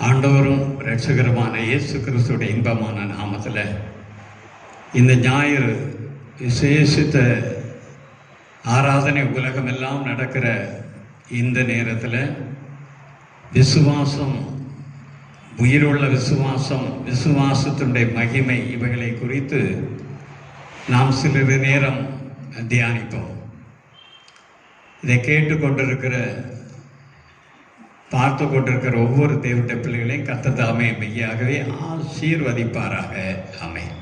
ஆண்டவரும் இரட்சகருமான இயேசு கிறிஸ்துடைய இன்பமான நாமத்தில் இந்த ஞாயிறு விசேஷித்த ஆராதனை உலகமெல்லாம் நடக்கிற இந்த நேரத்தில் விசுவாசம், உயிருள்ள விசுவாசம், விசுவாசத்தினுடைய மகிமை இவைகளை குறித்து நாம் சிறிது நேரம் தியானிப்போம். இதை கேட்டுக்கொண்டிருக்கிற, பார்த்து கொண்டிருக்கிற ஒவ்வொரு தேவனுடைய பிள்ளைகளையும் கர்த்தர் தாமே மெய்யாகவே ஆசீர்வதிப்பாராக. ஆமென்.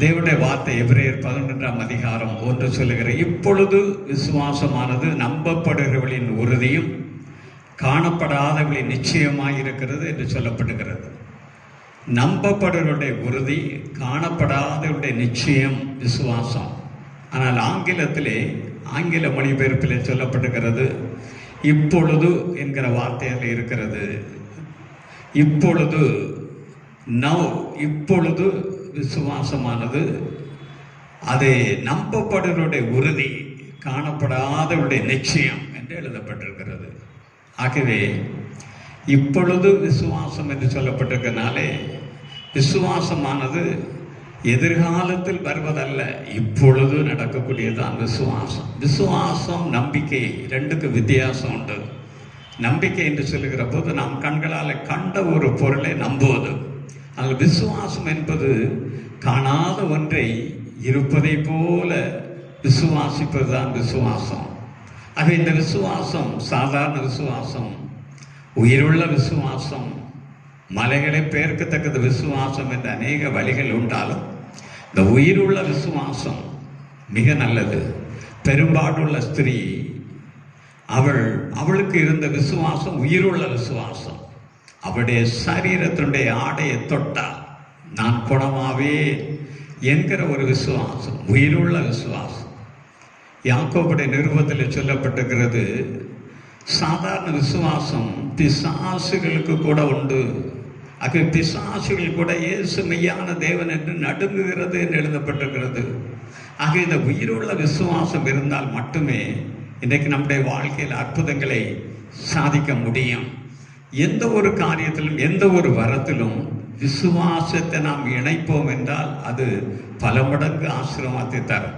தேவனுடைய வார்த்தை எபிரேயர் 11ஆம் அதிகாரம் 1 சொல்லுகிற, இப்பொழுது விசுவாசமானது நம்பப்படுகிறவர்களின் உறுதியும் காணப்படாதவர்களின் நிச்சயமாயிருக்கிறது என்று சொல்லப்படுகிறது. நம்பப்படுகிறவருடைய உறுதி, காணப்படாதவருடைய நிச்சயம் விசுவாசம். ஆனால் ஆங்கில மொழிபெயர்ப்பிலே சொல்லப்படுகிறது, இப்பொழுது என்கிற வார்த்தையில் இருக்கிறது. இப்பொழுது, நவ், இப்பொழுது விசுவாசமானது அது நம்பப்படுவருடைய உறுதி, காணப்படாதவருடைய நிச்சயம் என்று எழுதப்பட்டிருக்கிறது. ஆகவே இப்பொழுது விசுவாசம் என்று சொல்லப்பட்டிருக்கனாலே விசுவாசமானது எதிர்காலத்தில் வருவதல்ல, இப்பொழுது நடக்கக்கூடியதான் விசுவாசம். விசுவாசம், நம்பிக்கை ரெண்டுக்கு வித்தியாசம் உண்டு. நம்பிக்கை என்று சொல்லுகிற போது நாம் கண்களால் கண்ட ஒரு பொருளை நம்புவது. அதில் விசுவாசம் என்பது காணாத ஒன்றை இருப்பதை போல விசுவாசிப்பது தான் விசுவாசம். ஆக இந்த விசுவாசம் சாதாரண விசுவாசம், உயிருள்ள விசுவாசம், மலைகளை பெயர்க்கத்தக்கது விசுவாசம் என்ற அநேக வழிகள் உண்டாலும் இந்த உயிருள்ள விசுவாசம் மிக நல்லது. பெரும்பாடுள்ள ஸ்திரீ, அவளுக்கு இருந்த விசுவாசம் உயிருள்ள விசுவாசம். அவளுடைய சரீரத்தினுடைய ஆடையை தொட்டால் நான் குணமாவே என்கிற ஒரு விசுவாசம், உயிருள்ள விசுவாசம். யாக்கோபுடைய நிருபத்தில் சொல்லப்பட்டிருக்கிறது, சாதாரண விசுவாசம் பிசாசுகளுக்கு கூட உண்டு. ஆக பிசாசுகள் கூட இயேசு மெய்யான தேவன் என்று நடுங்குகிறது என்று எழுதப்பட்டிருக்கிறது. ஆக இந்த உயிருள்ள விசுவாசம் இருந்தால் மட்டுமே இன்றைக்கு நம்முடைய வாழ்க்கையில் அற்புதங்களை சாதிக்க முடியும். எந்த ஒரு காரியத்திலும், எந்த ஒரு வரத்திலும் விசுவாசத்தை நாம் இணைப்போம் என்றால் அது பல மடங்கு ஆசீர்வாதத்தை தரும்.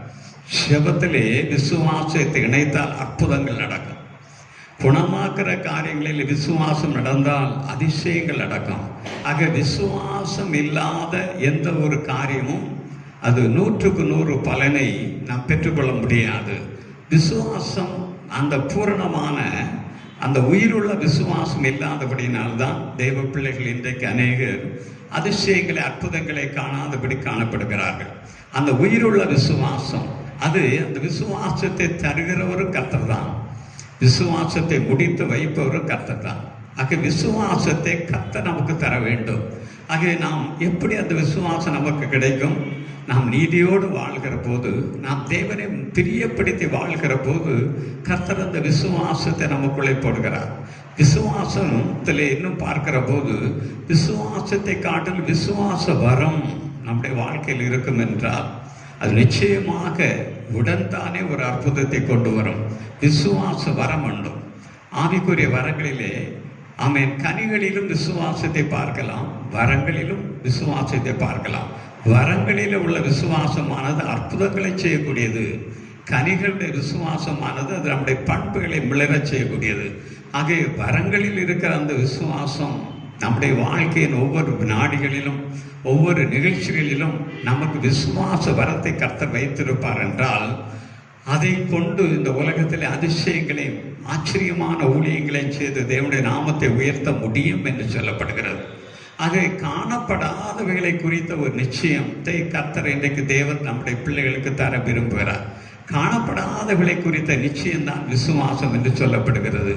செபத்திலே விசுவாசத்தை இணைத்தால் அற்புதங்கள் நடக்கும். குணமாக்குற காரியங்களில் விசுவாசம் நடந்தால் அதிசயங்கள் நடக்கும். ஆக விசுவாசம் இல்லாத எந்த ஒரு காரியமும் அது 100க்கு 100 பலனை நாம் பெற்றுக்கொள்ள முடியாது. விசுவாசம், அந்த பூரணமான அந்த உயிருள்ள விசுவாசம் இல்லாதபடினால்தான் தெய்வ பிள்ளைகள் இன்றைக்கு அநேகர் அதிசயங்களை, அற்புதங்களை காணாதபடி காணப்படுகிறார்கள். அந்த உயிருள்ள விசுவாசம், அது அந்த விசுவாசத்தை தருகிறவரும் கர்த்தர் தான், விசுவாசத்தை முடித்து வைப்பவரும் கர்த்தர் தான். ஆக விசுவாசத்தை கர்த்தர் நமக்கு தர வேண்டும். ஆகவே நாம் எப்படி அந்த விசுவாசம் நமக்கு கிடைக்கும்? நாம் நீதியோடு வாழ்கிற போது, நாம் தேவனை பிரியப்படுத்தி வாழ்கிற போது கர்த்தர் அந்த விசுவாசத்தை நமக்குள்ளே போடுகிறார். விசுவாசத்தில் இன்னும் பார்க்கிற போது விசுவாசத்தை காட்டில் விசுவாச வரம் நம்முடைய வாழ்க்கையில் இருக்கும் என்றால் அது நிச்சயமாக உடன்தானே ஒரு அற்புதத்தை கொண்டு வரும். விசுவாச வரம் உண்டும். ஆவிக்குரிய வரங்களிலே ஆமென், கனிகளிலும் விசுவாசத்தை பார்க்கலாம், வரங்களிலும் விசுவாசத்தை பார்க்கலாம். வரங்களில் உள்ள விசுவாசமானது அற்புதங்களை செய்யக்கூடியது. கனிகளுடைய விசுவாசமானது அது நம்முடைய பண்புகளை மிளரச் செய்யக்கூடியது. ஆகிய வரங்களில் இருக்கிற அந்த விசுவாசம் நம்முடைய வாழ்க்கையின் ஒவ்வொரு நாடிகளிலும், ஒவ்வொரு நிகழ்ச்சிகளிலும் நமக்கு விசுவாச வரத்தை கர்த்தர் வைத்திருப்பார் என்றால் அதை கொண்டு இந்த உலகத்தில் அதிசயங்களையும் ஆச்சரியமான ஊழியங்களையும் செய்து தேவனுடைய நாமத்தை உயர்த்த முடியும் என்று சொல்லப்படுகிறது. ஆக காணப்படாதவைகளை குறித்த ஒரு நிச்சயத்தை கர்த்தர் இன்றைக்கு தேவன் நம்முடைய பிள்ளைகளுக்கு தர விரும்புகிறார். காணப்படாதவைகளை குறித்த நிச்சயம்தான் விசுவாசம் என்று சொல்லப்படுகிறது.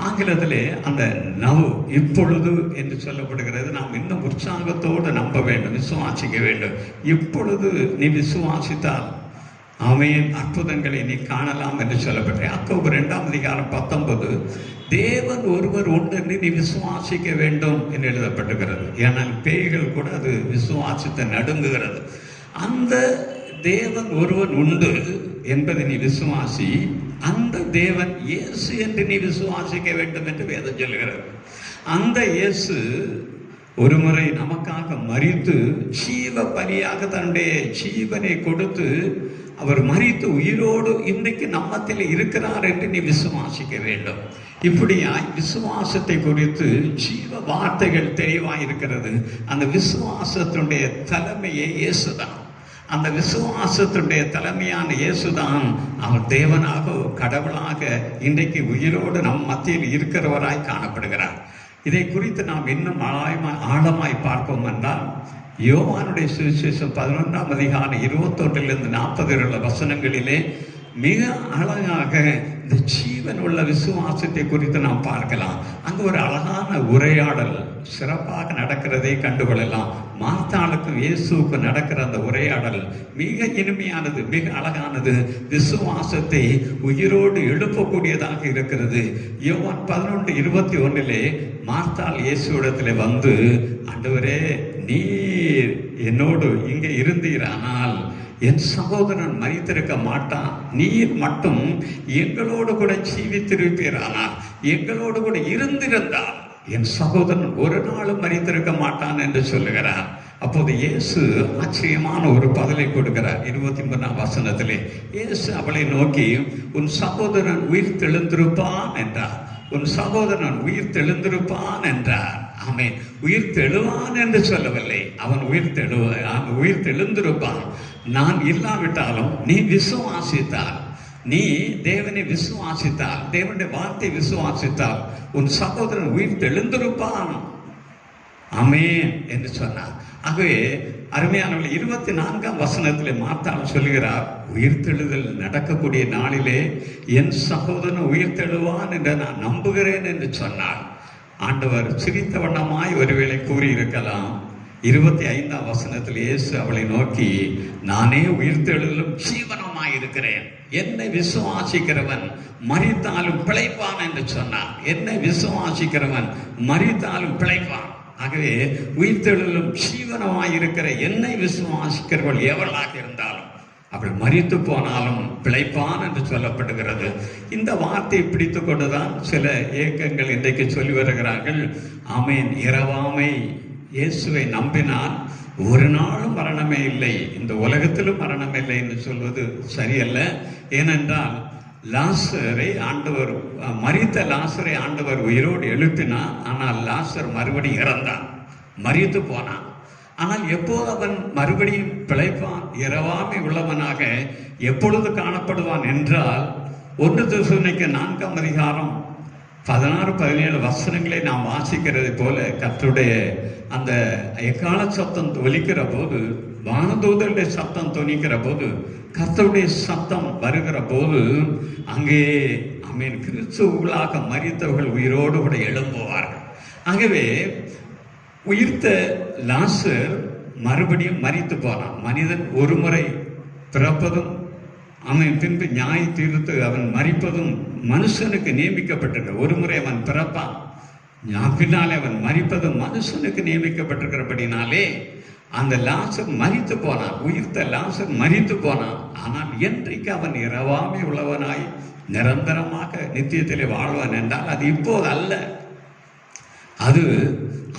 ஆங்கிலத்திலே அந்த நவ், இப்பொழுது என்று சொல்லப்படுகிறது. நாம் இன்னும் உற்சாகத்தோடு நம்ப வேண்டும், விசுவாசிக்க வேண்டும். இப்பொழுது நீ விசுவாசித்தால் ஆமென், அற்புதங்களை நீ காணலாம் என்று சொல்லப்பட்ட யாக்கோபு 2ஆம் அதிகாரம் 19, தேவன் ஒருவர் உண்டு என்று நீ விசுவாசிக்க வேண்டும் என்று எழுதப்பட்டிருக்கிறது. ஏனால் பேய்கள் கூட அது விசுவாசத்தை நடுங்குகிறது. அந்த தேவன் ஒருவன் உண்டு என்பதை நீ விசுவாசி. அந்த தேவன் இயேசு என்று நீ விசுவாசிக்க வேண்டும் என்று வேதம் சொல்கிறது. அந்த இயேசு ஒரு முறை நமக்காக மரித்து ஜீவ பலியாக தன்னுடைய ஜீவனை கொடுத்து அவர் மரித்து உயிரோடு இன்றைக்கு நம்மத்தில் இருக்கிறார் என்று நீ விசுவாசிக்க வேண்டும். இப்படியாய் விசுவாசத்தை குறித்து ஜீவ வார்த்தைகள் தெளிவாய் இருக்கிறது. அந்த விசுவாசத்தினுடைய தலைமையே இயேசுதான். அந்த விசுவாசத்தினுடைய தலைமையான இயேசுதான் அவர் தேவனாக கடவுளாக இன்றைக்கு உயிரோடு நம் மத்தியில் இருக்கிறவராய் காணப்படுகிறார். இதை குறித்து நாம் இன்னும் ஆழமாய் பார்ப்போம் என்றால் யோவானுடைய சுவிசேஷம் 11ஆம் அதிகாரம் 21 40 உள்ள வசனங்களிலே மிக அழகாக இந்த ஜீவன் உள்ள விசுவாசத்தை குறித்து நாம் பார்க்கலாம். அங்கு ஒரு அழகான உரையாடல் சிறப்பாக நடக்கிறதை கண்டுகொள்ளலாம். மார்த்தாளுக்கும் இயேசுக்கும் நடக்கிற அந்த உரையாடல் மிக இனிமையானது, மிக அழகானது, விசுவாசத்தை உயிரோடு எழுப்பக்கூடியதாக இருக்கிறது. யோவான் 11:21 மார்த்தாள் இயேசுவிடத்தில் வந்து, ஆண்டவரே, நீர் என்னோடு இங்கே இருந்தீரானால் என் சகோதரன் மரித்திருக்க மாட்டான். நீர் மட்டும் எங்களோடு கூட ஜீவித்திருப்பீரானால், எங்களோடு கூட இருந்திருந்தால் என் சகோதரன் ஒரு நாளும் மரித்திருக்க மாட்டான் என்று சொல்லுகிறார். அப்போது இயேசு ஆச்சரியமான ஒரு பதிலை கொடுக்கிறார். 23ஆம் வசனத்திலே இயேசு அவளை நோக்கி, உன் சகோதரன் உயிர் தெழுந்திருப்பான் என்றார். உன் சகோதரன் உயிர் தெழுந்திருப்பான் என்றார். ஆமென். உயிர் தெழுவான் என்று சொல்லவில்லை, அவன் உயிர் தெழுந்திருப்பான். நான் இல்லாவிட்டாலும் நீ விசுவாசித்தால், நீ தேவனை விசுவாசித்தால், தேவனுடைய வார்த்தை விசுவாசித்தால் உன் சகோதரன் உயிர் தெழுந்திருப்பான். ஆமென் என்று சொன்னார். ஆகவே அருமையானவர்கள் 24ஆம் வசனத்திலே மார்த்தாள் சொல்கிறார், உயிர்த்தெழுதல் நடக்கக்கூடிய நாளிலே என் சகோதரன் உயிர்த்தெழுவான் என்று நான் நம்புகிறேன் என்று சொன்னார். ஆண்டவர் சிரித்த வண்ணமாய் ஒருவேளை கூறியிருக்கலாம். 25ஆம் வசனத்தில் இயேசு அவளை நோக்கி, நானே உயிர்த்தெழுதலும் ஜீவனமாய் இருக்கிறேன், என்னை விசுவாசிக்கிறவன் மரித்தாலும் பிழைப்பான் என்று சொன்னார். என்னை விசுவாசிக்கிறவன் மரித்தாலும் பிழைப்பான். ஆகவே உயிர்த்தெழுதலும் ஜீவனமாய் இருக்கிற என்னை விசுவாசிக்கிறவள் எவளாக இருந்தாலும் அவள் மரித்து போனாலும் பிழைப்பான் என்று சொல்லப்படுகிறது. இந்த வார்த்தையை பிடித்து கொண்டுதான் சில இயக்கங்கள் இன்றைக்கு சொல்லி வருகிறார்கள். ஆமென். இரவாமை இயேசுவை நம்பினால் ஒரு நாளும் மரணமே இல்லை, இந்த உலகத்திலும் மரணமே இல்லை என்று சொல்வது சரியல்ல. ஏனென்றால் லாசரை ஆண்டவர், மரித்த லாசரை ஆண்டவர் உயிரோடு எழுப்பினார். ஆனால் லாசர் மறுபடியும் இறந்தான், மரித்து போனான். ஆனால் எப்போது அவன் மறுபடியும் பிழைப்பான், இரவாமை உள்ளவனாக எப்பொழுது காணப்படுவான் என்றால் 1 தெசலோனிக்கே 4ஆம் அதிகாரம் 16-17 வசனங்களை நாம் வாசிக்கிறது போல, கர்த்தருடைய அந்த எக்கால சத்தம் ஒலிக்கிற போது, வானதூதருடைய சத்தம் தொனிக்கிற போது, கர்த்தருடைய சத்தம் வருகிற போது அங்கே ஆமென் கிறிஸ்துவுகளாக மரித்தவர்கள் உயிரோடு கூட எழும்புவார்கள். ஆகவே உயிர்த்த லாசர் மறுபடியும் மரித்து போனான். மனிதன் ஒரு முறை பிறப்பதும் அவன் பின்பு நியாய தீர்த்து அவன் மரிப்பதும் மனுஷனுக்கு நியமிக்கப்பட்டிருக்க. ஒரு முறை அவன் பிறப்பான், பின்னாலே அவன் மரிப்பதும் மனுஷனுக்கு நியமிக்கப்பட்டிருக்கிறபடினாலே அந்த லாசர் மரித்து போனான். உயிர்த்த லாசர் மரித்து போனான். ஆனால் என்றைக்கு அவன் இரவாமை உள்ளவனாய் நிரந்தரமாக நித்தியத்திலே வாழ்வான் என்றால் அது இப்போது அல்ல. அது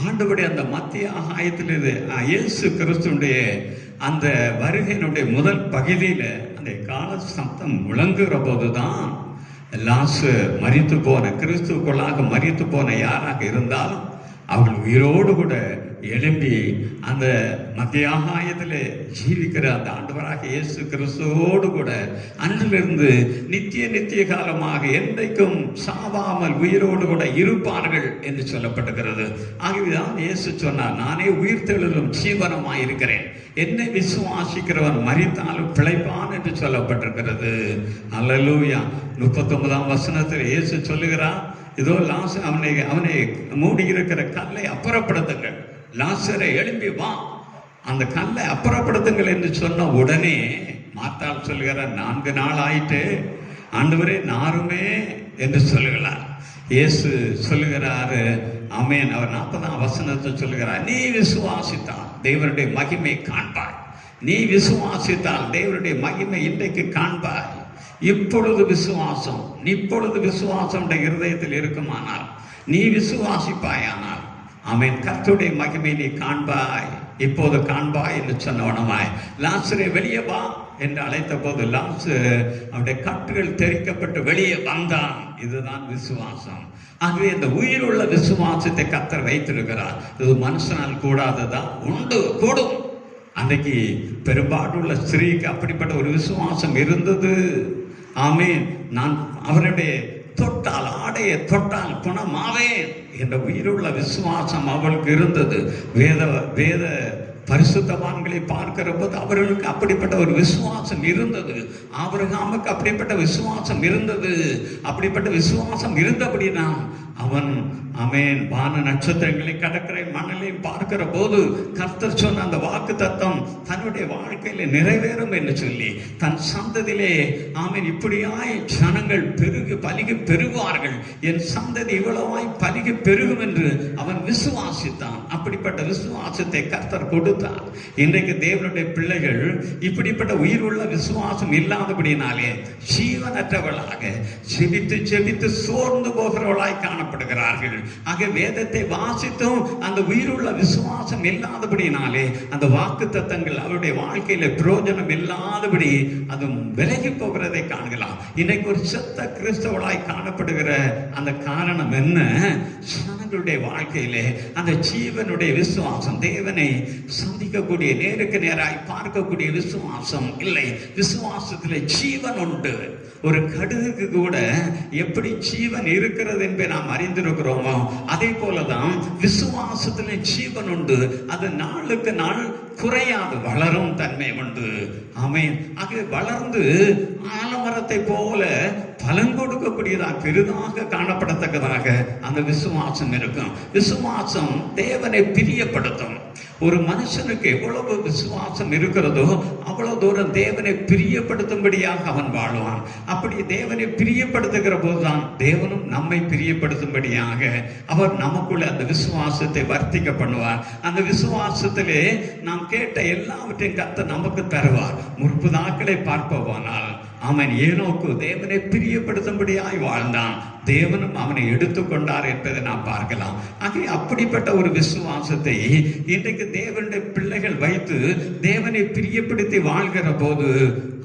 ஆண்டவருடைய அந்த மத்திய ஆகாயத்தில் இயேசு கிறிஸ்துடைய அந்த வருகையினுடைய முதல் பகுதியில் அந்த கால சத்தம் முழங்குகிற போதுதான் லாசர் மரித்து போன, கிறிஸ்துக்குள்ளாக மரித்து போன யாராக இருந்தாலும் அவர்கள் உயிரோடு கூட எழும்பி அந்த மத்திய ஆகாயத்தில் ஜீவிக்கிற அந்த ஆண்டவராக இயேசு கிறிஸ்துவோடு கூட அன்றிலிருந்து நித்திய காலமாக என்றைக்கும் சாவாமல் உயிரோடு கூட இருப்பார்கள் என்று சொல்லப்பட்டிருக்கிறது. ஆகவேதான் இயேசு சொன்னார், நானே உயிர்த்தெழுதலும் ஜீவனமாய் இருக்கிறேன், என்னை விசுவாசிக்கிறவன் மரித்தாலும் பிழைப்பான் என்று சொல்லப்பட்டிருக்கிறது. அல்லேலூயா. 39ஆம் வசனத்தில் இயேசு சொல்லுகிறார், இதோ லாசர் அவனை மூடி இருக்கிற கல்லை அப்புறப்படுத்துங்கள், லாசரை எழும்பி வா, அந்த கல்லை அப்புறப்படுத்துங்கள் என்று சொன்ன உடனே மார்த்தாள் சொல்லுகிறார், 4 நாள் ஆயிட்டு ஆண்டவரே நாருமே என்று சொல்லுகிறார். இயேசு சொல்லுகிறாரு, ஆமென். அவர் 40ஆம் வசனத்தை சொல்லுகிறார், நீ விசுவாசித்தால் தேவனுடைய மகிமை காண்பாய், நீ விசுவாசித்தால் தேவனுடைய மகிமை இன்றைக்கு காண்பாய். இப்பொழுது விசுவாசம், இப்பொழுது விசுவாசம் இருதயத்தில் இருக்குமானால், நீ விசுவாசிப்பாயானால், ஆமென், கர்த்தருடைய மகிமை நீ காண்பாய், இப்போது காண்பாய் என்று சொன்னவனமாய் லாசரே வெளியே வா என்று அழைத்த போது லாசரு அவருடைய கட்டுகள் தெரிக்கப்பட்டு வெளியே வந்தான். இதுதான் விசுவாசம். ஆகவே இந்த உயிருள்ள விசுவாசத்தை கர்த்தர் வைத்திருக்கிறார். இது மனுஷனால் கூடாததா? உண்டு, கூடும். அன்றைக்கு பெரும்பாடுள்ள ஸ்திரீக்கு அப்படிப்பட்ட ஒரு விசுவாசம் இருந்தது. ஆமென். நான் அவருடைய தொட்டால், ஆடையை தொட்டால் குணமாவேன் என்ற உயிருள்ள விசுவாசம் அவளுக்கு இருந்தது. வேத பரிசுத்தவான்களை பார்க்கிற போது அவர்களுக்கு அப்படிப்பட்ட ஒரு விசுவாசம் இருந்தது. ஆபிரகாமுக்கு அப்படிப்பட்ட விசுவாசம் இருந்தது. அப்படிப்பட்ட விசுவாசம் இருந்தபடினா அவன், ஆமென், வான நட்சத்திரங்களை, கடற்கரை மணலை பார்க்கிற போது கர்த்தர் சொன்ன அந்த வாக்கு தத்தம் தன்னுடைய வாழ்க்கையில நிறைவேறும் என்று சொல்லி தன் சந்ததியிலே, ஆமென், இப்படியாய் ஜனங்கள் பலிகி பெருகுவார்கள், என் சந்ததி இவ்வளவாய் பலிகி பெருகும் என்று அவன் விசுவாசித்தான். அப்படிப்பட்ட விசுவாசத்தை கர்த்தர் கொடுத்தார். இன்றைக்கு தேவனுடைய பிள்ளைகள் இப்படிப்பட்ட உயிருள்ள விசுவாசம் இல்லாதபடினாலே ஜீவனற்றவர்களாக செபித்து செபித்து சோர்ந்து போகிறவர்களாய் காணப்படுகிறார்கள். ஆக வேதத்தை வாசித்தும் அந்த உயிருள்ள விசுவாசம் இல்லாதபடினாலே அந்த வாக்கு தத்தங்கள் அவருடைய வாழ்க்கையில பிரயோஜனம் இல்லாதபடி அது விலகி போகிறதை காணலாம். இன்னைக்கு ஒரு செத்த கிறிஸ்தவர்களாய் காணப்படுகிற அந்த காரணம் என்ன? ஜனங்களுடைய வாழ்க்கையிலே அந்த ஜீவனுடைய விசுவாசம், தேவனை சந்திக்கக்கூடிய, நேருக்கு நேராய் பார்க்கக்கூடிய விசுவாசம் இல்லை. விசுவாசத்திலே ஜீவன் உண்டு. ஒரு கடுகுக்கு கூட எப்படி ஜீவன் இருக்கிறது என்பதை நாம் அறிந்திருக்கிறோமோ அதே போலதான் விசுவாசத்திலே ஜீவன் உண்டு. அது நாளுக்கு நாள் குறையாது, வளரும் தன்மை உண்டு. ஆமென். ஆக வளர்ந்து ஆலமரத்தை போல பலன் கொடுக்கக்கூடியதாக பெரிதாக காணப்படத்தக்கதாக அந்த விசுவாசம் இருக்கும். விசுவாசம் தேவனை பிரியப்படுத்தும். ஒரு மனுஷனுக்கு எவ்வளவு விசுவாசம் இருக்கிறதோ அவ்வளவு தூரம் தேவனை பிரியப்படுத்தும்படியாக அவன் வாழ்வான். அப்படி தேவனை பிரியப்படுத்துகிற போதுதான் தேவனும் நம்மை பிரியப்படுத்தும்படியாக அவர் நமக்குள்ள அந்த விசுவாசத்தை வர்த்திக்க பண்ணுவார். அந்த விசுவாசத்திலே நாம் கேட்ட எல்லாவற்றையும் கர்த்தர் நமக்கு தருவார். முற்புதாக்களை பார்ப்பவானால் அவன் ஏனோக்கு தேவனை பிரியப்படுத்தும்படியாய் வாழ்ந்தான், தேவனும் அவனை எடுத்துக்கொண்டார் என்பதை நாம் பார்க்கலாம். ஆகவே அப்படிப்பட்ட ஒரு விசுவாசத்தை இன்றைக்கு தேவனுடைய பிள்ளைகள் வைத்து தேவனை பிரியப்படுத்தி வாழ்கிற போது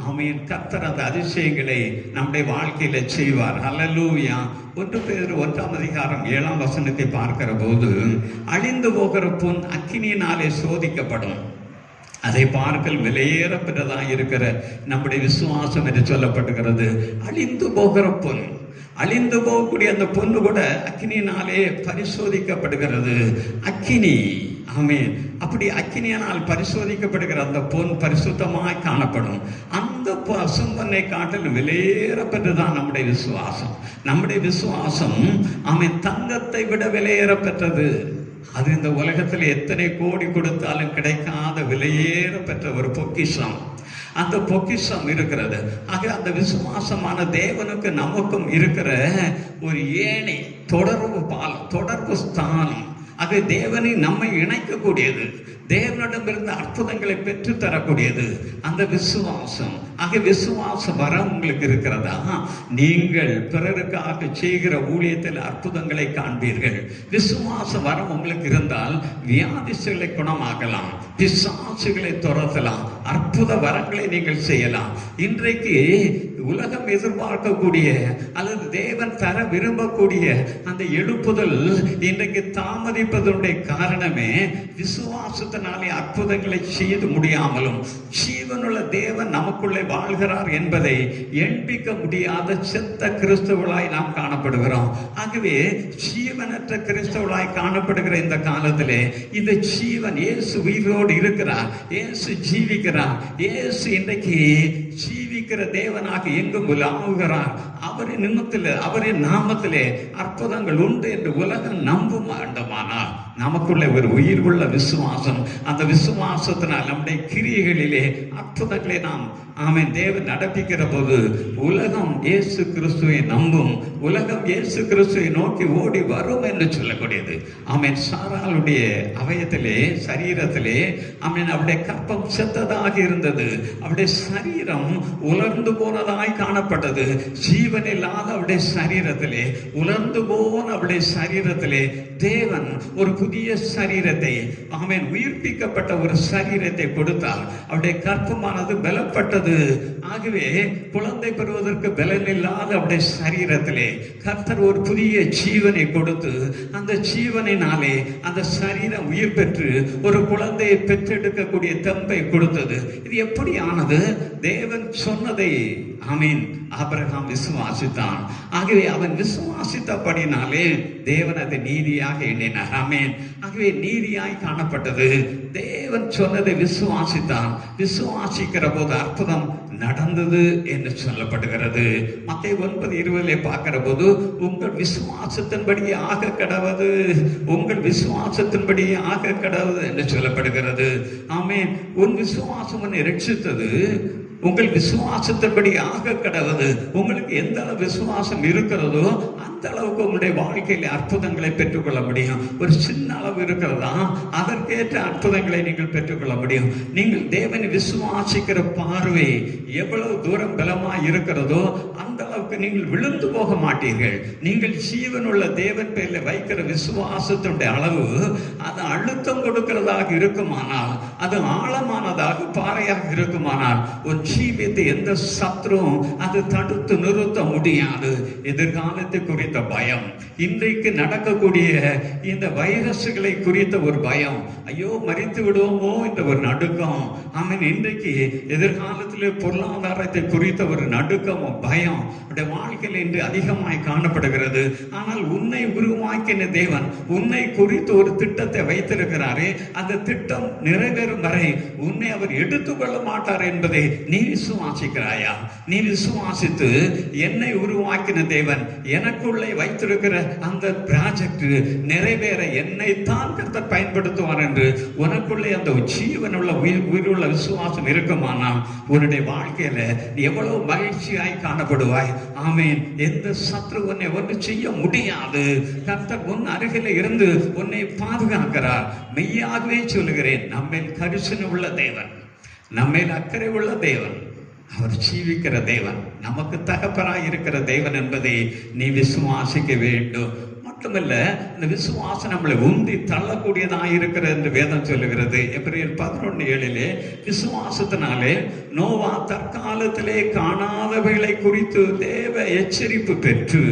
அவன் கர்த்தர் அந்த அதிசயங்களை நம்முடைய வாழ்க்கையில செய்வார். அல்லேலூயா. 1 பேதுரு 1:7 பார்க்கிற போது, அழிந்து போகிற பொன் அக்கினியினாலே சோதிக்கப்படும், அதை பார்க்கல் விலையேற பெற்றதாக இருக்கிற நம்முடைய விசுவாசம் என்று சொல்லப்படுகிறது. அழிந்து போகிற பொன், அழிந்து போகக்கூடிய அந்த பொண்ணு கூட அக்கினியினாலே பரிசோதிக்கப்படுகிறது. அக்கினி, ஆமென். அப்படி அக்கினியினால் பரிசோதிக்கப்படுகிற அந்த பொன் பரிசுத்தமாய் காணப்படும். அந்த பசும்பொன்னை காட்டில் விலையேற பெற்றதான் நம்முடைய விசுவாசம். நம்முடைய விசுவாசம், ஆமென், தங்கத்தை விட விலையேற பெற்றது. அது இந்த உலகத்தில் எத்தனை கோடி கொடுத்தாலும் கிடைக்காத விலையேற பெற்ற ஒரு பொக்கிஷம். அந்த பொக்கிஷம் இருக்கிறது. ஆக அந்த விசுவாசமான தேவனுக்கு நமக்கும் இருக்கிற ஒரு ஏணி, தொடர்பு பாலம், தொடர்பு ஸ்தானம். அது தேவனை நம்மை இணைக்கக்கூடியது, தேவனிடமிருந்து அற்புதங்களை பெற்று தரக்கூடியது அந்த விசுவாசம். ஆக விசுவாச வரம் உங்களுக்கு இருக்கிறதா? நீங்கள் பிறருக்காக செய்கிற ஊழியத்தில் அற்புதங்களை காண்பீர்கள். விசுவாச வரம் உங்களுக்கு இருந்தால் வியாதிகளை குணமாக்கலாம், பிசாசுகளை துரத்தலாம், அற்புத வரங்களை நீங்கள் செய்யலாம். இன்றைக்கு உலகம் எதிர்பார்க்கக்கூடிய அல்லது தேவன் தர விரும்பக்கூடிய அந்த எழுப்புதல் இன்றைக்கு தாமதிப்பதனுடைய காரணமே விசுவாசத்தினாலே அற்புதங்களை செய்து முடியாமலும், ஜீவனுள்ள தேவன் நமக்குள்ளே வாழ்கிறார் என்பதை எண்பிக்க முடியாத செத்த கிறிஸ்தவர்களாய் நாம் காணப்படுகிறோம். ஆகவே ஜீவனற்ற கிறிஸ்தவர்களாய் காணப்படுகிற இந்த காலத்திலே இந்த ஜீவன், இயேசு உயிரோடு இருக்கிறார், இயேசு ஜீவிக்கிறார், இயேசு இன்றைக்கு ஜீவிக்கிற தேவனாக எங்கும் உலாவுகிறார். அவரின் நிமித்திலே, அவரின் நாமத்திலே அற்புதங்கள் உண்டு என்று உலகம் நம்பும் வேண்டுமானால் நமக்குள்ள ஒரு உயிர் உள்ள விசுவாசம், அந்த விசுவாசத்தினால் நம்முடைய கிரியைகளிலே அற்புதங்களை நாம், ஆமென், தேவன் நடப்பிக்கிற போது உலகம் இயேசு கிறிஸ்துவை நம்பும், உலகம் இயேசு கிறிஸ்துவை நோக்கி ஓடி வரும் என்று சொல்லக்கூடியது. ஆமென். சாராளுடைய அவயத்திலே, சரீரத்திலே, ஆமென், அவருடைய கற்பம் செத்ததாக இருந்தது. அவருடைய சரீரம் உலர்ந்து போனதாய் காணப்பட்டது. ஜீவன் இல்லாத அவருடைய சரீரத்திலே, உலர்ந்து போன அவருடைய சரீரத்திலே தேவன் ஒரு புதிய சரீரத்தை, ஆமென், உயிர்ப்பிக்கப்பட்ட ஒரு சரீரத்தை கொடுத்தார். அவருடைய கற்பமானது பலப்பட்டது. ஆகவே குழந்தை பெறுவதற்கு பலன் இல்லாத அவருடைய சரீரத்திலே கர்த்தர் ஒரு புதிய ஜீவனை கொடுத்து, அந்த ஜீவனினாலே அந்த சரீரம் உயிர் பெற்று ஒரு குழந்தையை பெற்றெடுக்கக்கூடிய தெம்பை கொடுத்தது. இது எப்படி ஆனது? தேவன் சொன்னதை, ஆமீன், ஆபிரகாம் விசுவாசித்தான். ஆகவே அவன் விசுவாசித்தபடினாலே தேவன் அதை நீதியாக எண்ணினார். ஆமீன். ஆகவே நீதியாய் காணப்பட்டது. தேவன் சொன்னதை விசுவாசித்தான். விசுவாசிக்கிற போது அற்புதம் நடந்தது என்று சொல்லப்படுகிறது. மத்தேயு 9:20 பார்க்கிற போது, உங்கள் விசுவாசத்தின்படி ஆக கடவது, உங்கள் விசுவாசத்தின்படி ஆக கடவது என்று சொல்லப்படுகிறது. ஆமீன். உன் விசுவாசம் உன்னை ரட்சித்தது, உங்கள் விசுவாசத்தின்படி ஆக கடவுது. உங்களுக்கு எந்த அளவு விசுவாசம் இருக்கிறதோ அந்த அளவுக்கு உங்களுடைய வாழ்க்கையில அற்புதங்களை பெற்றுக்கொள்ள முடியும். ஒரு சின்ன அளவு இருக்கிறதா, அதற்கேற்ற அற்புதங்களை நீங்கள் பெற்றுக்கொள்ள முடியும். நீங்கள் தேவனை விசுவாசிக்கிற பார்வை எவ்வளவு தூரம் பலமாய் இருக்கிறதோ அந்த அளவுக்கு நீங்கள் விழுந்து போக மாட்டீர்கள். நீங்கள் ஜீவனுள்ள தேவன் பேரில் வைக்கிற விசுவாசத்தினுடைய அளவு அது அழுத்தம் கொடுக்கிறதாக இருக்குமானால், அது ஆழமானதாக பாறையாக இருக்குமானால், ஒரு ஜீவியத்தை எந்த சத்ருவும் அது தடுத்து நிறுத்த முடியாது. எதிர்காலத்தை குறித்த பயம், இன்றைக்கு நடக்கக்கூடிய இந்த வைரஸ்களை குறித்த ஒரு பயம், ஐயோ மரித்து விடுவோமோ என்ற ஒரு நடுக்கம், ஆமீன், இன்றைக்கு எதிர்காலத்தில் பொருளாதாரத்தை குறித்த ஒரு நடுக்கமும் பயம் வாழ்க்கையில் இன்று அதிகமாய் காணப்படுகிறது. ஆனால் உன்னை உருவாக்கின தேவன் உன்னை குறித்து ஒரு திட்டத்தை வைத்திருக்கிறாரே, அந்த திட்டம் நிறைவேறும் வரை உன்னை அவர் எடுத்துக்கொள்ள மாட்டார் என்பதை நீ விசுவாசிக்கிறாயா? நீ விசுவாசித்து, என்னை உருவாக்கின தேவன் எனக்குள்ளே வைத்திருக்கிற அந்த ப்ராஜெக்ட் நிறைவேற என்னை தான் கர்த்தர் பயன்படுத்துவார் என்று உனக்குள்ளே அந்த ஜீவனுள்ள உயிருள்ள விசுவாசம் இருக்குமானால் உன்னுடைய வாழ்க்கையில எவ்வளவு மகிழ்ச்சியாய் காணப்படுவாய். ஆமீன். எந்த சத்ரு உன்னை ஒன்று செய்ய முடியாது. கர்த்தர் உன் அருகில இருந்து உன்னை பாதுகாக்கிறார். மெய்யாகவே சொல்லுகிறேன், நம்மேல் கரிசனை உள்ள தேவன், நம்மேல் அக்கறை உள்ள தேவன், அவர் ஜீவிக்கிற தேவன், நமக்கு தகப்பனாய் இருக்கிற தேவன் என்பதை நீ விசுவாசிக்க வேண்டும். மட்டுமல்ல, இந்த விசுவாசம் நம்மளை உந்தி தள்ளக்கூடியதாக இருக்கிறது என்று வேதம் சொல்லுகிறது. எபிரேயர் 11:7 விசுவாசத்தினாலே நோவா தற்காலத்திலே காணாதவைகளை குறித்து தேவ எச்சரிப்பு பெற்று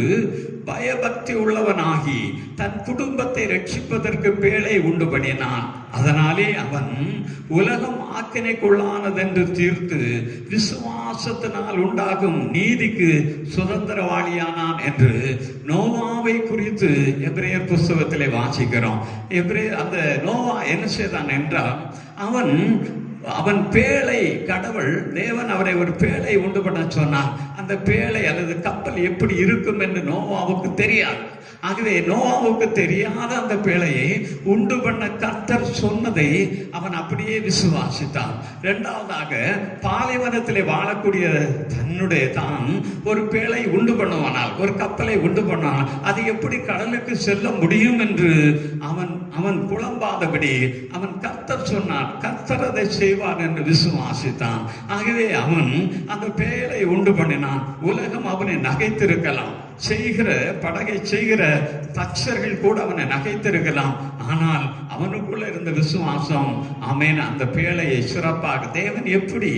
பயபக்தி உள்ளவனாகி தன் குடும்பத்தை ரட்சிப்பதற்கு பேழை உண்டு பண்ணினான். அதனாலே அவன் உலகம் ஆக்கினைக்குள்ளானதென்று தீர்த்து விசுவாசத்தினால் உண்டாகும் நீதிக்கு சுதந்திரவாளியானான் என்று நோவாவை குறித்து எபிரேயர் புஸ்தகத்திலே வாசிக்கிறோம். அந்த நோவா என்ன செய்தான் என்றால், அவன் பேழை, கடவுள் தேவன் அவரை ஒரு பேழை உண்டு பண்ண சொன்னார். அந்த பேழை அல்லது கப்பல் எப்படி இருக்கும் என்று நோவாவுக்கு தெரியாது. ஆகவே நோவாவுக்கு தெரியாத அந்த பேழையை உண்டு பண்ண கர்த்தர் சொன்னதை அவன் அப்படியே விசுவாசித்தான். இரண்டாவதாக, பாலைவனத்திலே வாழக்கூடிய தான் ஒரு பேழை உண்டு பண்ணுவானால், ஒரு கப்பலை உண்டு பண்ணால் அது எப்படி கடலுக்கு செல்ல முடியும் என்று அவன் குழம்பாதபடி அவன் கர்த்தர் சொன்னான், கர்த்தர் அதை செய்வார் என்று விசுவாசித்தான். ஆகவே அவன் அந்த பேழை உண்டு பண்ணினான். உலகம் அவனை நகைத்திருக்கலாம், படகை செய்கிற தச்சர்கள் கூட அவனை நகைத்திருக்கலாம். ஆனால் அவனுக்குள்ள இருந்த விசுவாசம், ஆமென், அந்த பேழையை சிறப்பாக தேவன் எப்படி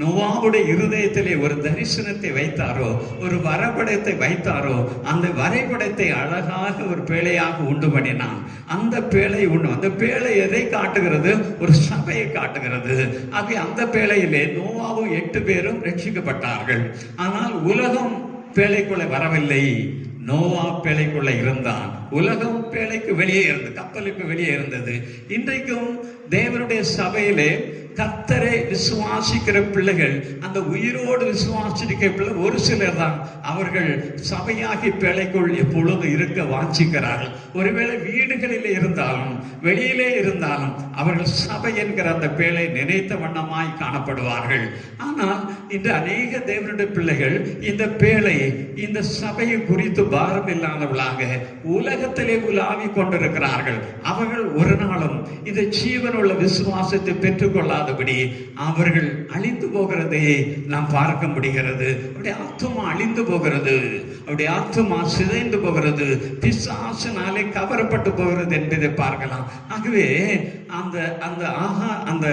நோவாவுடைய இருதயத்திலே ஒரு தரிசனத்தை வைத்தாரோ, ஒரு வரைபடத்தை வைத்தாரோ, அந்த வரைபடத்தை அழகாக ஒரு பேழையாக உண்டு பண்ணினான். அந்த பேழை அந்த பேழை எதை காட்டுகிறது? ஒரு சபையை காட்டுகிறது. ஆகவே அந்த பேழையிலே நோவாவும் 8 பேரும் ரட்சிக்கப்பட்டார்கள். ஆனால் உலகம் பேழைக்குள்ள வரவில்லை. நோவா பேழைக்குள்ள இருந்தான். உலகம் பேழைக்கு வெளியே இருந்தது, கப்பலுக்கு வெளியே இருந்தது. இன்றைக்கும் தேவனுடைய சபையிலே கர்த்தரை விசுவாசிக்கிற பிள்ளைகள், அந்த உயிரோடு விசுவாசிக்கிற பிள்ளை ஒரு சிலர் தான் அவர்கள் சபையாகி பேழைக்குள் எப்பொழுது இருக்க வாஞ்சிக்கிறார்கள். ஒருவேளை வீடுகளிலே இருந்தாலும் வெளியிலே இருந்தாலும் அவர்கள் சபை என்கிற அந்த பேழை நினைத்த வண்ணமாய் காணப்படுவார்கள். ஆனால் இன்று அநேக தேவனுடைய பிள்ளைகள் இந்த பேழை, இந்த சபையை குறித்து பாரம் இல்லாதவர்களாக உலகத்திலே உலாவி கொண்டிருக்கிறார்கள். அவர்கள் ஒரு நாளும் இந்த ஜீவனுள்ள விசுவாசத்தை பெற்றுக்கொள்ள கொள்ளாதபடி அவர்கள் அழிந்து போகிறதை நாம் பார்க்க முடிகிறது. அவருடைய ஆத்துமா அழிந்து போகிறது, அவருடைய ஆத்துமா சிதைந்து போகிறது, பிசாசினாலே கவரப்பட்டு போகிறது என்பதை பார்க்கலாம். ஆகவே அந்த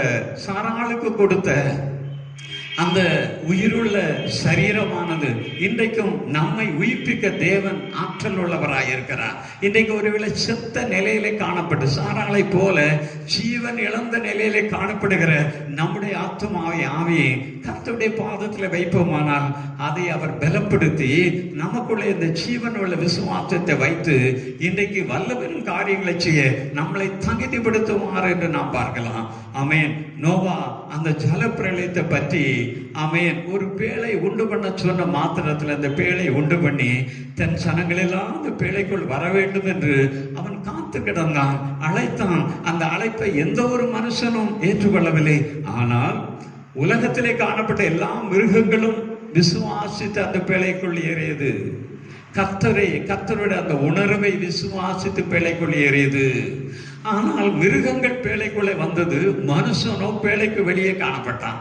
சாராளுக்கு கொடுத்த அந்த உயிருள்ள சரீரமானது இன்றைக்கும் நம்மை உயிர்ப்பிக்க தேவன் ஆற்றல் உள்ளவராயிருக்கிறார். இன்றைக்கு ஒருவேளை செத்த நிலையிலே காணப்பட்டு சாராளை போல ஜீவன் இழந்த நிலையிலே காணப்படுகிற நம்முடைய ஆவியை கர்த்தருடைய பாதத்தில் வைப்போமானால் அதை அவர் பலப்படுத்தி நமக்குள்ள இந்த ஜீவன் உள்ள விசுவாசத்தை வைத்து இன்றைக்கு வல்லவன் காரியங்களை செய்ய நம்மளை தகுதிப்படுத்துவார் என்று நாம் பார்க்கலாம். ஆமென். நோவா அந்த ஜலப்பிரளயத்தை பற்றி ஆமென் ஒரு பேழை உண்டு பண்ண சொன்ன மாத்திரத்தில் அந்த பேழை உண்டு பண்ணி தன் சனங்களெல்லாம் அந்த பேழைக்குள் வர வேண்டும் என்று அவன் காத்து கிடந்தான், அழைத்தான். அந்த அழைப்பை எந்த ஒரு மனுஷனும் ஏற்றுக்கொள்ளவில்லை. ஆனால் உலகத்திலே காணப்பட்ட எல்லா மிருகங்களும் விசுவாசித்து அந்த பேழைக்குள் ஏறியது. கர்த்தருடைய அந்த உணர்வை விசுவாசித்து பேழைக்குள் ஏறியது. ஆனால் மிருகங்கள் பேழைக்குள்ளே வந்தது, மனுஷனோ பேழைக்கு வெளியே காணப்பட்டான்.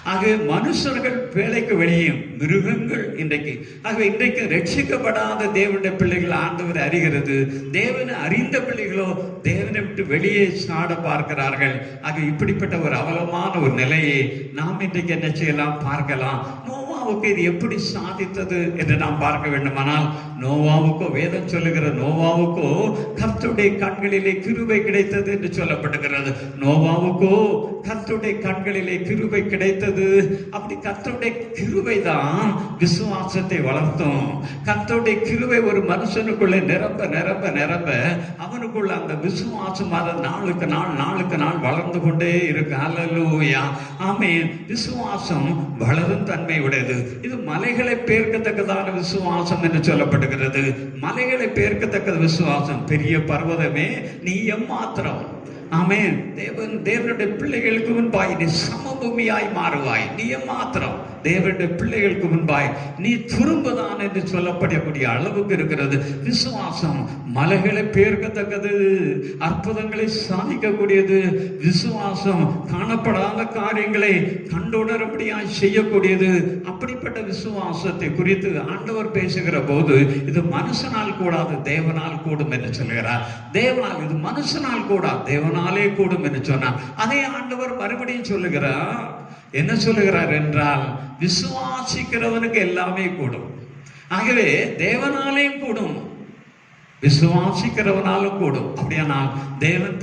ஆகவே மனுஷர்கள் பேழைக்கு வெளியும் மிருகங்கள் இன்றைக்கு ரட்சிக்கப்படாத தேவனுடைய பிள்ளைகள் ஆண்டவரை அறிகிறது. தேவனை அறிந்த பிள்ளைகளோ தேவனை விட்டு வெளியே சாட பார்க்கிறார்கள். ஆக இப்படிப்பட்ட ஒரு அவலமான ஒரு நிலையை நாம் இன்றைக்கு என்ன செய்யலாம் பார்க்கலாம். நோவாவுக்கு இது எப்படி சாதித்தது என்று நாம் பார்க்க வேண்டுமானால், நோவாவுக்கோ வேதம் சொல்லுகிற நோவாவுக்கோ கர்த்தருடைய கண்களிலே கிருபை கிடைத்தது என்று சொல்லப்படுகிறது. நோவாவுக்கோ கர்த்தருடைய கண்களிலே கிருபை கிடைத்தது. அப்படி கர்த்தருடைய கிருபை தான் விசுவாசத்தை வளர்த்தோம். கர்த்தருடைய கிருபை ஒரு மனுஷனுக்குள்ளே நிரம்ப நிரம்ப நிரம்ப அவனுக்குள்ள அந்த விசுவாசம் நாளுக்கு நாள் வளர்ந்து கொண்டே இருக்கு. அல்லேலூயா, ஆமென். விசுவாசம் வளரும் தன்மை உடையது. இது மலைகளை பெயர்க்கத்தக்கதான விசுவாசம் என்று சொல்லப்படுகிறது. மலைகளை பெயர்க்கத்தக்க விசுவாசம். பெரிய பர்வதமே நீ எம்மாத்திரம். ஆமென். தேவனுடைய பிள்ளைகளுக்கு முன்பாய் நீ சமபூமியாய் மாறுவாய். நீ மாத்திரம் தேவனுடைய பிள்ளைகளுக்கு முன்பாய் நீ துரும்புதான் என்று சொல்லப்படக்கூடிய அளவுக்கு இருக்கிறது விசுவாசம். மலைகளை பெயர்க்கத்தக்கது, அற்புதங்களை சாதிக்கக்கூடியது விசுவாசம். காணப்படாத காரியங்களை கண்டுணரும்படியாய் செய்யக்கூடியது. அப்படிப்பட்ட விசுவாசத்தை குறித்து ஆண்டவர் பேசுகிற போது இது மனுஷனால் கூடாது, தேவனால் கூடும் என்று சொல்கிறார். தேவனால், இது மனுஷனால் கூடாது, தேவனாலே கூடும் என்று சொன்னார். அதே ஆண்டவர் மறுபடியும் சொல்லுகிறார். என்ன சொல்லுகிறார் என்றால், விசுவாசிக்கிறவனுக்கு எல்லாமே கூடும். ஆகவே தேவனாலேயும் கூடும், விசுவாசிக்கிறவனாலும் கூடும். அப்படியானால் தேவன்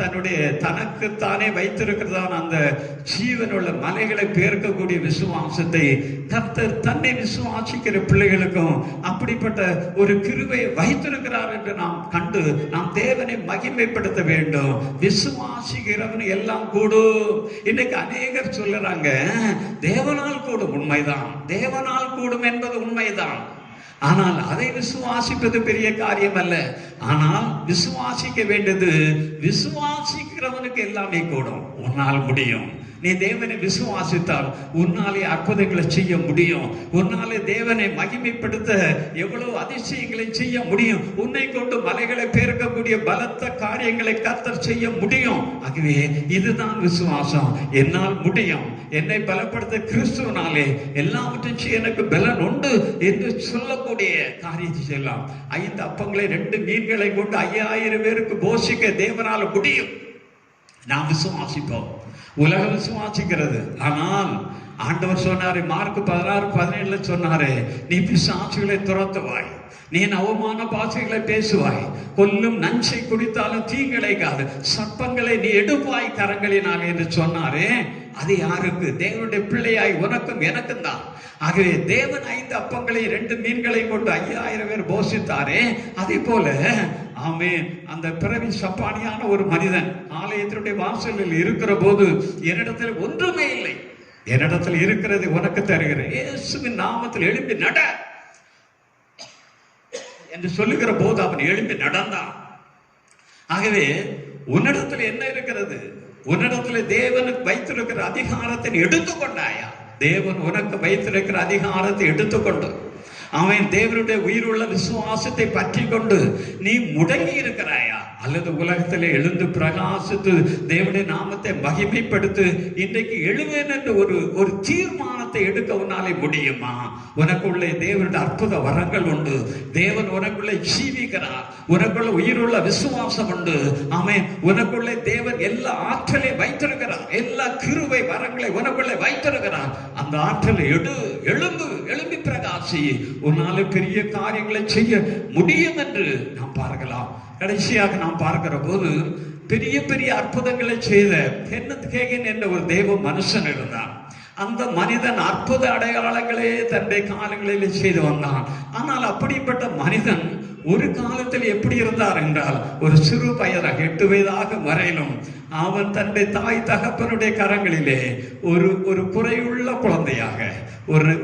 தனக்குத்தானே வைத்திருக்கிறதான அந்த ஜீவனுள்ள மலைகளை பெயர்க்கக்கூடிய விசுவாசத்தை கர்த்தர் தன்னை விசுவாசிக்கிற பிள்ளைகளுக்கும் அப்படிப்பட்ட ஒரு கிருபையை வைத்திருக்கிறார் என்று நாம் கண்டு நாம் தேவனை மகிமைப்படுத்த வேண்டும். விசுவாசிக்கிறவன் எல்லாம் கூடும். இன்னைக்கு அநேகர் சொல்லுறாங்க தேவனால் கூடும். உண்மைதான், தேவனால் கூடும் என்பது உண்மைதான். ஆனால் அதை விசுவாசிப்பது பெரிய காரியம் அல்ல. ஆனால் விசுவாசிக்க வேண்டியது, விசுவாசிக்கிறவனுக்கு எல்லாமே கூடும். உன்னால் முடியும். நீ தேவனை விசுவாசித்தால் உன்னாலே அற்புதங்களை செய்ய முடியும். உன்னாலே தேவனை மகிமைப்படுத்த எவ்வளவு அதிசயங்களை செய்ய முடியும். உன்னை கொண்டு மலைகளை பெயர்க்கக்கூடிய பலத்த காரியங்களை கர்த்தர் செய்ய முடியும். ஆகவே இதுதான் விசுவாசம். என்னால் முடியும், என்னை பலப்படுத்த கிறிஸ்துவனாலே எல்லாவற்றையும் எனக்கு பலன் உண்டு என்று சொல்லக்கூடிய காரியத்தை செய்யலாம். 5 அப்பங்களை 2 மீன்களை கொண்டு 5000 பேருக்கு போஷிக்க தேவனால முடியும். நாம் விசுவாசிப்போம். உலகம் விசுவாசிக்கிறது. ஆனால் ஆண்டவர் சொன்னாரு, மார்க் 16:17 சொன்னாரு, நீ பிசாசுகளை துரத்துவாய், நீ அவமான பாஷைகளை பேசுவாய், கொல்லும் நஞ்சை குடித்தாலும் தீங்கிழைக்காது, சர்ப்பங்களை நீ எடுப்பாய் கரங்களினால் என்று சொன்னாரே. அது யாருக்கு? தேவனுடைய பிள்ளையாய் உனக்கும் எனக்கும் தான். ஆகவே தேவன் 5 அப்பங்களை 2 மீன்களை கொண்டு 5000 பேர் போஷித்தாரே. அதே போல ஆமென், அந்த பிறவி சப்பானியான ஒரு மனிதன் ஆலயத்தினுடைய வாசலில் இருக்கிற போது, என்னிடத்தில் ஒன்றுமே இல்லை, என்னிடத்தில் இருக்கிறது உனக்கு தருகிறேன், இயேசுவின் நாமத்தில் எழும்பி நட என்று சொல்லுகிற போது அவன் எழும்பி நடந்தான். ஆகவே உன்னிடத்தில் என்ன இருக்கிறது? உன்னிடத்தில் தேவனுக்கு வைத்திருக்கிற அதிகாரத்தை எடுத்துக்கொண்டாயா? தேவன் உனக்கு வைத்திருக்கிற அதிகாரத்தை எடுத்துக்கொண்டு அவன் தேவனுடைய உயிருள்ள விசுவாசத்தை பற்றி கொண்டு நீ முடங்கி இருக்கிறாயா, அல்லது உலகத்திலே எழுந்து பிரகாசித்து தேவனுடைய நாமத்தை மகிமைப்படுத்து இன்றைக்கு எழுவேன் என்று ஒரு தீர்மானத்தை எடுக்க உன்னாலே முடியுமா? உனக்குள்ளே தேவனுடைய அற்புத வரங்கள் உண்டு. தேவன் உனக்குள்ளே ஜீவிக்கிறார். உனக்குள்ள உயிருள்ள விசுவாசம் உண்டு. ஆமென். உனக்குள்ளே தேவன் எல்லா ஆற்றலை வைத்திருக்கிறார். எல்லா கிருபை வரங்களை உனக்குள்ளே வைத்திருக்கிறார். அந்த ஆற்றலை எழும்பி பிரகாசி. உன்னால பெரிய காரியங்களை செய்ய முடியும் என்று நாம் பார்க்கலாம். கடைசியாக நாம் பார்க்கிற போது பெரிய பெரிய அற்புதங்களை செய்த கென்னத் ஹேகின் என்ற ஒரு தேவ மனுஷன் இருந்தான். அந்த மனிதன் அற்புத அடையாளங்களே தன்னுடைய காலங்களில் செய்து வந்தான். ஆனால் அப்படிப்பட்ட மனிதன் ஒரு காலத்தில் எப்படி இருந்தார் என்றால், ஒரு சிறு பையனாக 8 வயதாக வரையிலும் அவன் தன்னுடைய தாய் தகப்பனுடைய கரங்களிலே ஒரு குறையுள்ள குழந்தையாக,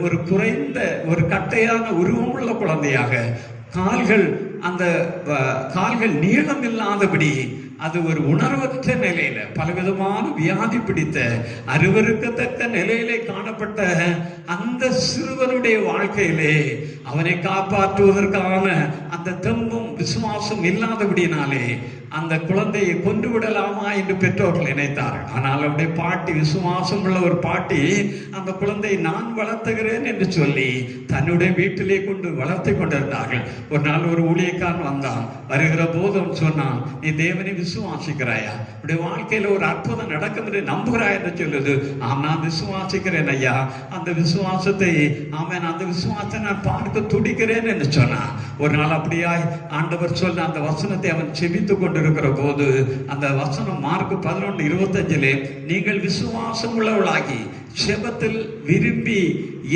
ஒரு குறைந்த ஒரு கட்டையான உருவமுள்ள குழந்தையாக, கால்கள் நீளம் இல்லாதபடி, அது ஒரு உணர்வற்ற நிலையில, பலவிதமான வியாதி பிடித்த அருவருக்கத்தக்க நிலையிலே காணப்பட்ட அந்த சிறுவனுடைய வாழ்க்கையிலே அவனை காப்பாற்றுவதற்கான அந்த தெம்பும் விசுவாசம் இல்லாதபடினாலே அந்த குழந்தையை கொண்டு விடலாமா என்று பெற்றோர்கள் நினைத்தார்கள். ஆனால் அவருடைய பாட்டி, விசுவாசம் உள்ள ஒரு பாட்டி, அந்த குழந்தையை நான் வளர்த்துகிறேன் என்று சொல்லி தன்னுடைய வீட்டிலே கொண்டு வளர்த்து கொண்டிருந்தார்கள். ஒரு நாள் ஒரு ஊழியக்காரன் வந்தான். வருகிற போதும் சொன்னான், நீ தேவனை விசுவாசிக்கிறாயா? உடைய வாழ்க்கையில ஒரு அற்புதம் நடக்கும் என்று நம்புகிறாய் என்று சொல்லுது. நான் விசுவாசிக்கிறேன் ஐயா. அந்த விசுவாசத்தை நான் பார்க்க துடிக்கிறேன் என்று சொன்னான். ஒரு நாள் அப்படியாய் ஆண்டவர் சொன்ன அந்த வசனத்தை அவன் செபித்து கொண்டிருக்கிற போது, அந்த வசனம் மார்க் 11:25, நீங்கள் விசுவாசம் உள்ளவர்களாகி செபத்தில் விரும்பி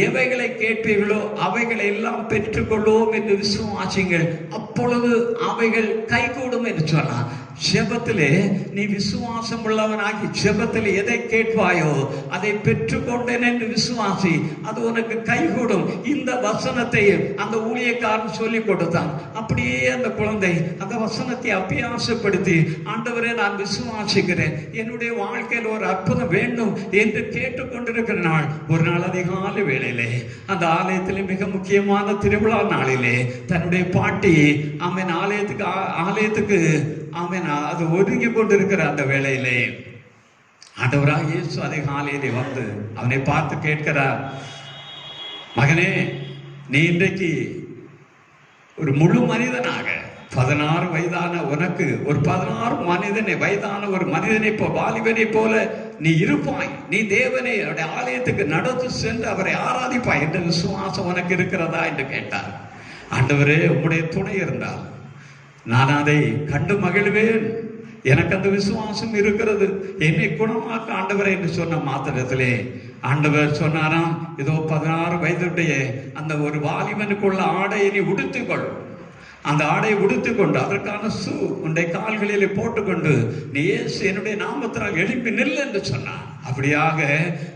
எவைகளை கேட்பீர்களோ அவைகளை எல்லாம் பெற்றுக்கொள்வோம் என்று விசுவாசிங்கள், அப்பொழுது அவைகள் கைகூடும் என்று சொன்னார். செபத்திலே நீ விசுவாசம் உள்ளவனாகி செபத்தில் எதை கேட்பாயோ அதை பெற்றுக்கொண்டேன் என்று விசுவாசி, அது உனக்கு கைகூடும். இந்த வசனத்தை அந்த ஊழியக்காரன் சொல்லி கொடுத்தான். அப்படியே அந்த குழந்தை அந்த வசனத்தை அபியாசப்படுத்தி, ஆண்டவரே நான் விசுவாசிக்கிறேன், என்னுடைய வாழ்க்கையில் ஒரு அற்புதம் வேண்டும் என்று கேட்டுக்கொண்டிருக்கிற நாள், ஒரு நாள் அதிகாலை வேளையிலே அந்த ஆலயத்திலே மிக முக்கியமான திருவிழா நாளிலே தன்னுடைய பாட்டி ஆலயத்துக்கு அது ஒதுங்கி கொண்டிருக்கிற அந்த வேளையிலே ஆண்டவராகிய இயேசு அதிகாலையிலே வந்து அவனை பார்த்து கேட்கிறார், மகனே, நீ இன்றைக்கு ஒரு முழு மனிதனாக 16 வயதான உனக்கு ஒரு 16 வயதான ஒரு மனிதனை வாலிபனை போல நீ இருப்பாய். நீ தேவனை அவருடைய ஆலயத்துக்கு நடந்து சென்று அவரை ஆராதிப்பாய் என்ற விசுவாசம் உனக்கு இருக்கிறதா என்று கேட்டார். ஆண்டவரே, உம்முடைய துணை இருந்தால் நான் அதை கண்டு மகிழ்வேன். எனக்கு அந்த விசுவாசம் இருக்கிறது, என்னை குணமாக்க ஆண்டவரே என்று சொன்ன மாத்திரத்திலே ஆண்டவர் சொன்னாராம், இதோ 16 வயதுடைய அந்த ஒரு வாலிபனுக்குள்ள ஆடையை நீ உடுத்திக்கொள். அந்த ஆடையை உடுத்திக்கொண்டு அதற்கான உன்னுடைய கால்களிலே போட்டுக்கொண்டு நீ இயேசு என்னுடைய நாமத்தினால் எழுப்பி நில் என்று சொன்னான். அப்படியாக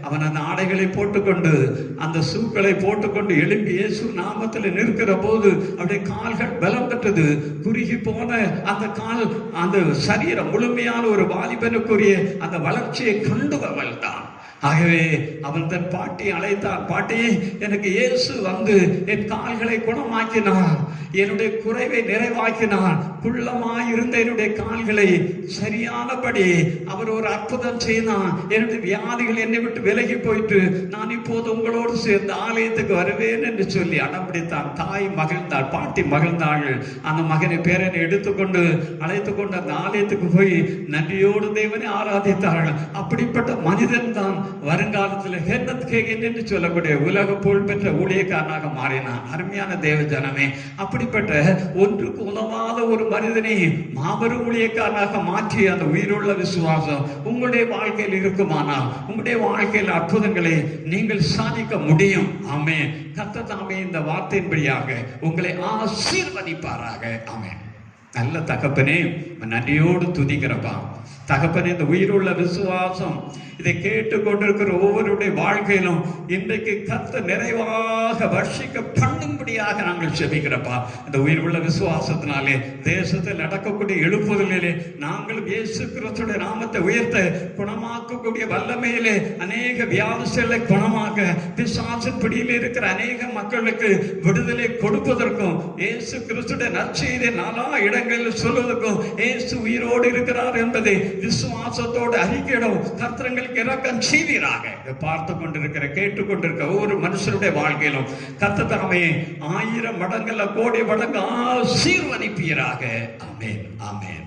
அவன் அந்த ஆடைகளை போட்டுக்கொண்டு அந்த சூக்களை போட்டுக்கொண்டு எழும்பி இயேசு நாமத்தில் நிற்கிற போது அவருடைய கால்கள் பலம் பெற்றது. குறுகி போன அந்த சரீரம் முழுமையான ஒரு வாலிபனுக்குரிய அந்த வளர்ச்சியை கண்டு வளர்ந்தான். ஆகவே அவன் தன் பாட்டியை அழைத்தான். பாட்டியை, எனக்கு இயேசு வந்து என் கால்களை குணமாக்கினார், என்னுடைய குறைவை நிறைவாக்கினார், குள்ளமாயிருந்த என்னுடைய கால்களை சரியானபடி அவர் ஒரு அற்புதம் செய்தான், என்னுடைய வியாதிகள் என்னை விட்டு விலகி போயிட்டு நான் இப்போது உங்களோடு சேர்ந்து ஆலயத்துக்கு வருவேன் என்று சொல்லி அடம்பிடித்தான். தாய் மகிழ்ந்தாள், பாட்டி மகிழ்ந்தார்கள். அந்த மகனை பேரனை எடுத்துக்கொண்டு அழைத்து கொண்டு அந்த ஆலயத்துக்கு போய் நன்றியோடு தேவனை ஆராதித்தார்கள். அப்படிப்பட்ட மனிதன் தான் வருங்காலத்தில் கென்னத் ஹேகின் என்று சொல்லக்கூடிய உலக புகழ் பெற்ற ஊழியக்காரனாக மாறினான். அருமையான தேவ ஜனமே, அப்படிப்பட்ட ஒன்றுக்கு உதவாத ஒரு மனிதனை மாபெரும் ஊழியக்காரனாக மாற்றிய அந்த உயிருள்ள விசுவாசம் உங்களுடைய வாழ்க்கையில் இருக்குமானால் உங்களுடைய வாழ்க்கையில் அற்புதங்களை நீங்கள் சாதிக்க முடியும். ஆமென். கர்த்தர் தாமே இந்த வார்த்தையின்படியாக உங்களை ஆசீர்வதிப்பாராக. ஆமென். நல்ல தகப்பனே, நன்றியோடு துதிக்கிறப்பா. தகப்பனே, இந்த உயிருள்ள விசுவாசம் இதை கேட்டுக்கொண்டிருக்கிற ஒவ்வொருடைய வாழ்க்கையிலும் இன்றைக்கு கர்த்தர் நிறைவாக வர்ஷிக்க பண்ணும்படியாக நாங்கள் செபிக்கிறப்பா. இந்த உயிருள்ள விசுவாசத்தினாலே தேசத்தில் நடக்கக்கூடிய எழுப்புதலிலே நாங்களும் இயேசு கிறிஸ்துவின் நாமத்தை உயர்த்த குணமாக்கக்கூடிய வல்லமையிலே அநேக வியாதிகளை குணமாக்க, பிசாசின் பிடியில் இருக்கிற அநேக மக்களுக்கு விடுதலை கொடுப்பதற்கும், இயேசு கிறிஸ்துவின் நற்செய்தியை நாலா இடங்களில் சொல்வதற்கும், இயேசு உயிரோடு இருக்கிறார் என்பதை விசுவாசத்தோடு அறிக்கையிடும் கர்த்தர்களுக்கு இரக்கம் செய்வீராக. பார்த்து கொண்டிருக்கிற கேட்டுக்கொண்டிருக்கிற ஒவ்வொரு மனுஷனுடைய வாழ்க்கையிலும் கர்த்தர் தாமே 1000 மடங்குல கோடி மடங்கு ஆசீர்வதிப்பீராக. ஆமென், ஆமென்.